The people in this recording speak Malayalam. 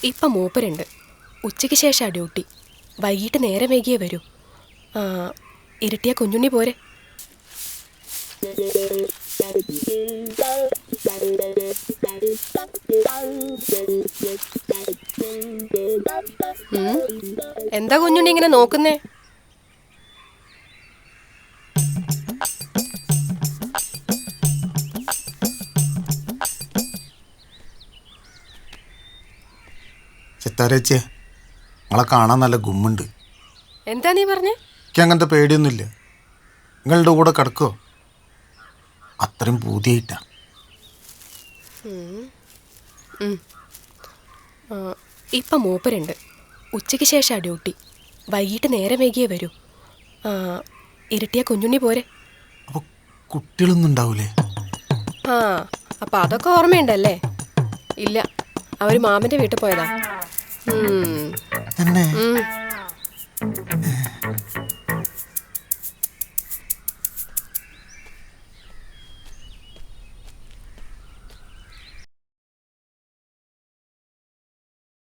ഇപ്പം മൂപ്പരുണ്ട്. ഉച്ചയ്ക്ക് ശേഷമാണ് ഡ്യൂട്ടി. വൈകിട്ട് നേരെ വൈകിയേ വരൂ. ഇരട്ടിയ കുഞ്ഞുണ്ണി പോരെ. എന്താ കുഞ്ഞുണ്ണി ഇങ്ങനെ നോക്കുന്നേ? ചിത്താരേച്ചേ, നിങ്ങളെ കാണാൻ നല്ല ഗുമ്മുണ്ട്. എന്താ നീ പറഞ്ഞേ? എനിക്ക് അങ്ങനത്തെ പേടിയൊന്നുമില്ല. നിങ്ങളുടെ കൂടെ കിടക്കുമോ? അത്രയും പൂതിയായിട്ടാ. ഇപ്പം മൂപ്പരുണ്ട്. ഉച്ചയ്ക്ക് ശേഷമാണ് ഡ്യൂട്ടി. വൈകിട്ട് നേരെ വൈകിയേ വരൂ. ഇരട്ടിയ കുഞ്ഞുണ്ണി പോരെ. അപ്പോൾ കുട്ടികളൊന്നും ഉണ്ടാവൂലേ? അപ്പം അതൊക്കെ ഓർമ്മയുണ്ടല്ലേ? ഇല്ല, അവർ മാമൻ്റെ വീട്ടിൽ പോയതാ. തന്നെ